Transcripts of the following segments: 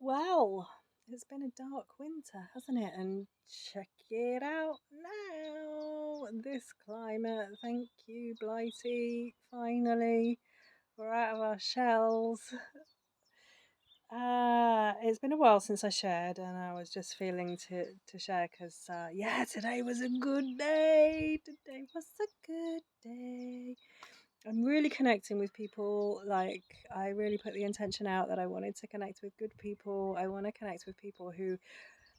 Well, it's been a dark winter, hasn't it? And check it out now. This climate. Thank you, Blighty. Finally, we're out of our shells. It's been a while since I shared, and I was just feeling to share because, yeah, today was a good day. Today was a good day. I'm really connecting with people. Like, I really put the intention out that I wanted to connect with good people. I want to connect with people who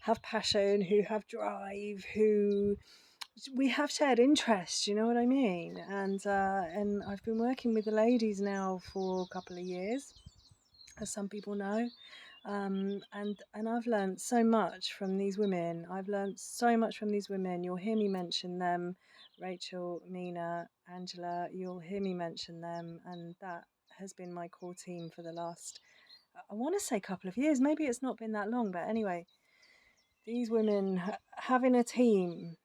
have passion, who have drive, who we have shared interests. You know what I mean? And I've been working with the ladies now for a couple of years, as some people know. And I've learned so much from these women. I've learned so much from these women. You'll hear me mention them, Rachel, Mina, Angela. You'll hear me mention them, and that has been my core team for the last, I want to say, couple of years. Maybe it's not been that long, but anyway, these women having a team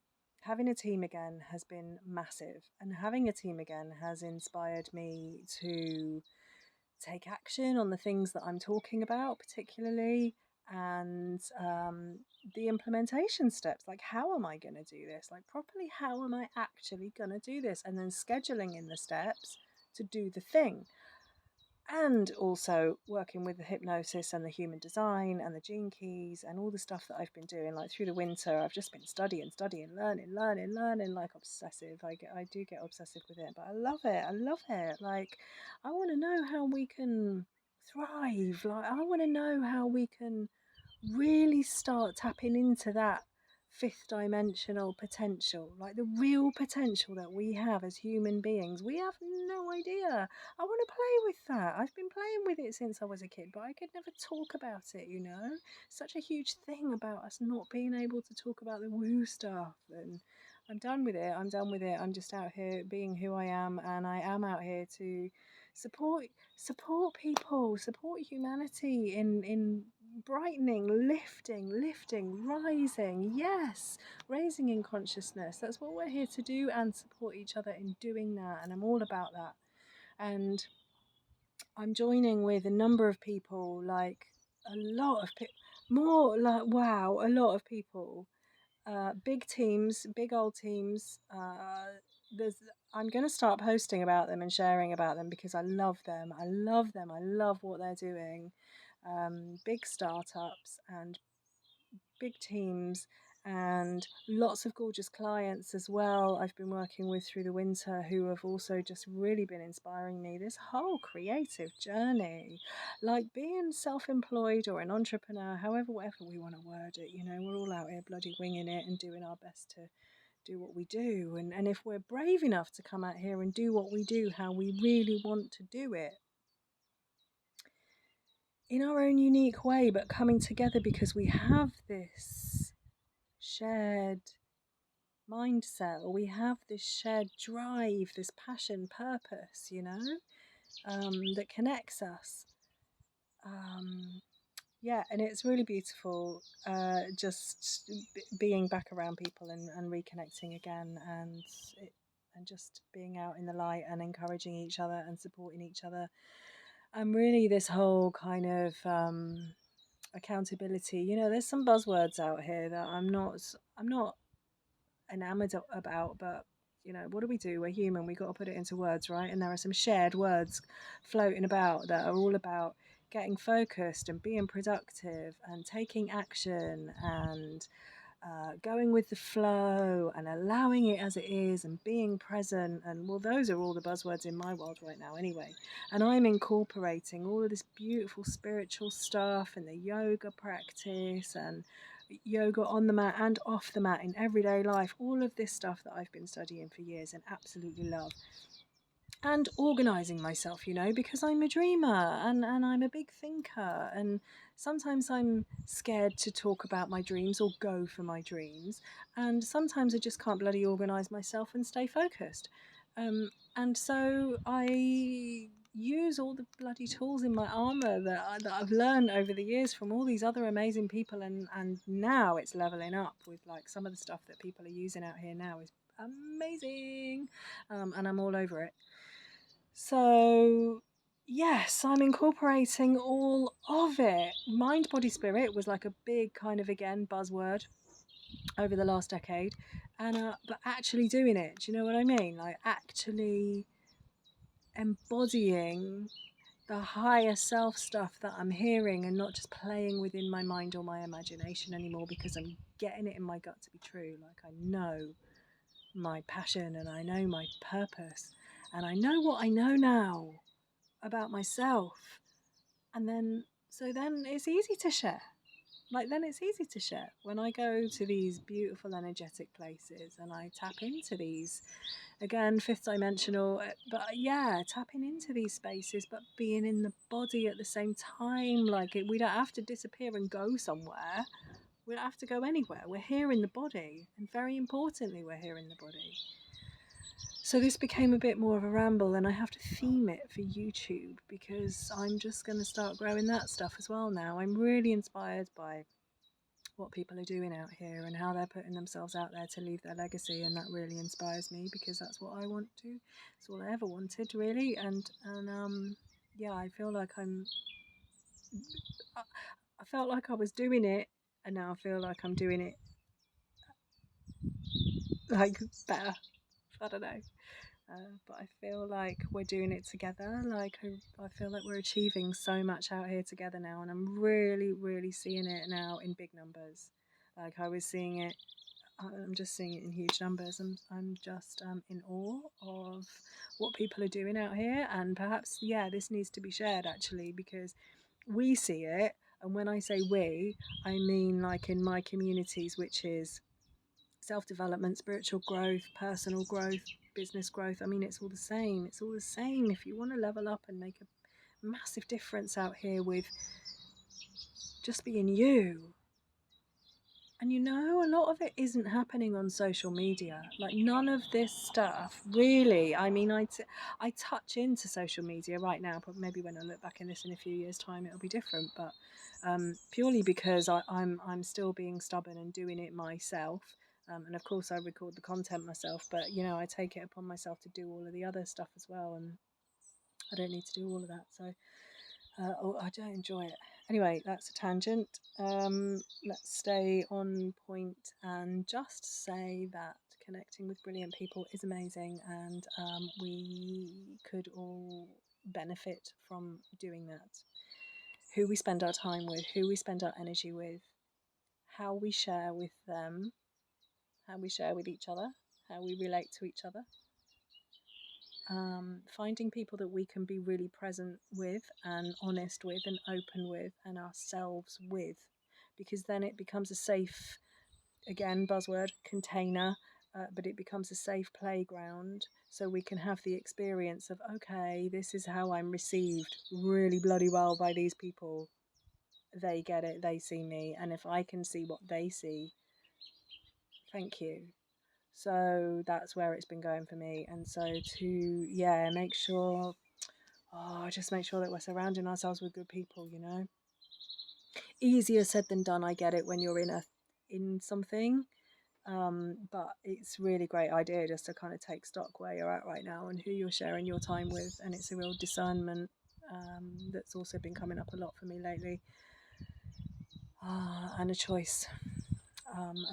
again has been massive, and having a team again has inspired me to take action on the things that I'm talking about, particularly, and the implementation steps. Like, how am I going to do this? Like, properly, how am I actually going to do this? And then scheduling in the steps to do the thing. And also working with the hypnosis and the human design and the gene keys and all the stuff that I've been doing. Like, through the winter, I've just been studying, learning like obsessive. I do get obsessive with it, but I love it. I love it. Like, I want to know how we can thrive. Like, I want to know how we can really start tapping into that fifth dimensional potential, like the real potential that we have as human beings. We have no idea. I want to play with that. I've been playing with it since I was a kid, but I could never talk about it. Such a huge thing about us not being able to talk about the woo stuff. And I'm done with it. I'm done with it. I'm just out here being who I am, and I am out here to support people, support humanity in brightening, lifting, rising. Yes, raising in consciousness. That's what we're here to do, and support each other in doing that. And I'm all about that. And I'm joining with a number of people, like a lot of people, more like, wow, a lot of people. Big teams, big old teams. There's I'm going to start posting about them and sharing about them because I love them. I love them. I love what they're doing. Big startups and big teams and lots of gorgeous clients as well I've been working with through the winter, who have also just really been inspiring me this whole creative journey. Like, being self-employed or an entrepreneur, however, whatever we want to word it, we're all out here bloody winging it and doing our best to do what we do. And if we're brave enough to come out here and do what we do how we really want to do it, in our own unique way, but coming together because we have this shared mindset, or we have this shared drive, this passion, purpose, that connects us. Yeah, and it's really beautiful, just being back around people and reconnecting again, and just being out in the light and encouraging each other and supporting each other. And really, this whole kind of accountability. There's some buzzwords out here that I'm not enamored about, but what do we do? We're human. We got to put it into words, right? And there are some shared words floating about that are all about getting focused and being productive and taking action and going with the flow and allowing it as it is and being present. And well, those are all the buzzwords in my world right now anyway. And I'm incorporating all of this beautiful spiritual stuff and the yoga practice and yoga on the mat and off the mat in everyday life, all of this stuff that I've been studying for years and absolutely love. And organizing myself, because I'm a dreamer and I'm a big thinker. And sometimes I'm scared to talk about my dreams or go for my dreams. And sometimes I just can't bloody organize myself and stay focused. And so I use all the bloody tools in my armor that I've learned over the years from all these other amazing people. And now it's leveling up with, like, some of the stuff that people are using out here now is amazing. And I'm all over it. So yes, I'm incorporating all of it. Mind, body, spirit was like a big kind of, again, buzzword over the last decade. And but actually doing it, do you know what I mean? Like actually embodying the higher self stuff that I'm hearing, and not just playing within my mind or my imagination anymore, because I'm getting it in my gut to be true. Like I know my passion and I know my purpose and I know what I know now about myself. And then, so then it's easy to share. Like, then it's easy to share. When I go to these beautiful, energetic places and I tap into these, again, fifth dimensional, but yeah, tapping into these spaces, but being in the body at the same time. Like, we don't have to disappear and go somewhere. We don't have to go anywhere. We're here in the body. And very importantly, we're here in the body. So this became a bit more of a ramble, and I have to theme it for YouTube because I'm just going to start growing that stuff as well now. I'm really inspired by what people are doing out here and how they're putting themselves out there to leave their legacy, and that really inspires me because that's what I want to. It's all I ever wanted, really. And yeah, I feel like I felt like I was doing it, and now I feel like I'm doing it like better. I don't know. But I feel like we're doing it together. Like I feel like we're achieving so much out here together now, and I'm really, really seeing it now in big numbers. Like I was seeing it, I'm just seeing it in huge numbers. I'm just in awe of what people are doing out here, and perhaps yeah, this needs to be shared actually because we see it, and when I say we, I mean like in my communities, which is self-development, spiritual growth, personal growth, business growth. I mean, it's all the same. It's all the same. If you want to level up and make a massive difference out here with just being you. And you know, a lot of it isn't happening on social media. Like none of this stuff really. I mean, I touch into social media right now, but maybe when I look back in this in a few years' time, it'll be different. But purely because I'm still being stubborn and doing it myself. And of course, I record the content myself. But you know, I take it upon myself to do all of the other stuff as well, and I don't need to do all of that. So I don't enjoy it. Anyway, that's a tangent. Let's stay on point and just say that connecting with brilliant people is amazing, and we could all benefit from doing that. Who we spend our time with, who we spend our energy with, how we share with them, how we share with each other, how we relate to each other, finding people that we can be really present with and honest with and open with and ourselves with, because then it becomes a safe, again, buzzword, container, but it becomes a safe playground so we can have the experience of, okay, this is how I'm received really bloody well by these people. They get it, they see me, and if I can see what they see, thank you. So that's where it's been going for me. And so to, yeah, make sure, just make sure that we're surrounding ourselves with good people, you know. Easier said than done, I get it, when you're in something. But it's really great idea just to kind of take stock where you're at right now and who you're sharing your time with. And it's a real discernment that's also been coming up a lot for me lately. And a choice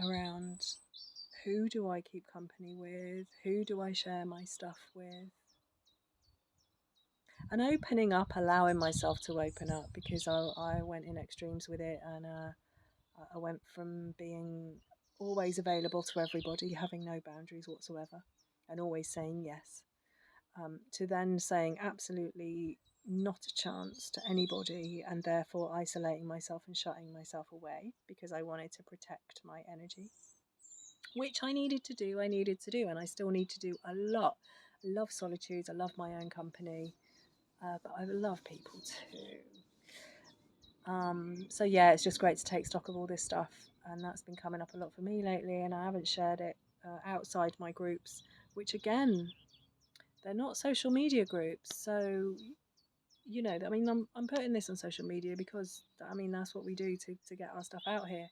around who do I keep company with? Who do I share my stuff with? And opening up, allowing myself to open up, because I went in extremes with it, and I went from being always available to everybody, having no boundaries whatsoever, and always saying yes, to then saying absolutely not a chance to anybody, and therefore isolating myself and shutting myself away because I wanted to protect my energy, which I needed to do, and I still need to do a lot. I love solitude, I love my own company, but I love people too. So yeah, it's just great to take stock of all this stuff, and that's been coming up a lot for me lately, and I haven't shared it outside my groups, which again, they're not social media groups. So you know, I mean, I'm putting this on social media because I mean that's what we do to get our stuff out here.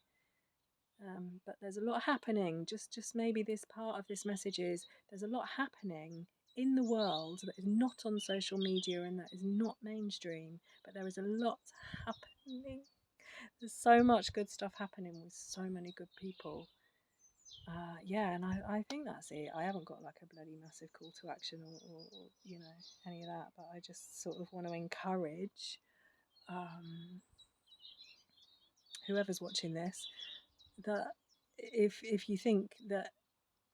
But there's a lot happening. Just maybe this part of this message is there's a lot happening in the world that is not on social media and that is not mainstream, but there is a lot happening. There's so much good stuff happening with so many good people. Yeah, and I think that's it. I haven't got like a bloody massive call to action or any of that, but I just sort of want to encourage whoever's watching this that if you think that,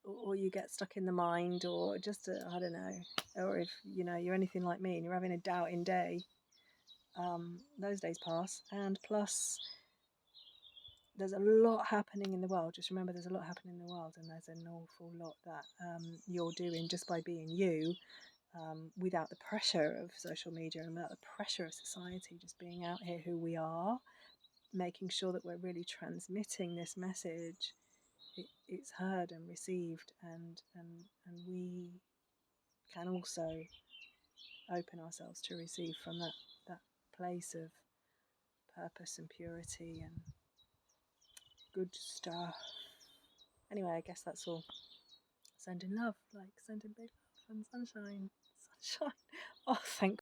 or you get stuck in the mind, or just I don't know, or if you're anything like me and you're having a doubting day, those days pass. And plus, there's a lot happening in the world. Just remember, there's a lot happening in the world, and there's an awful lot that you're doing just by being you, without the pressure of social media and without the pressure of society. Just being out here who we are, making sure that we're really transmitting this message. It's heard and received, and we can also open ourselves to receive from that place of purpose and purity and good stuff. Anyway, I guess that's all. Sending love, like sending big love and sunshine. Oh, thank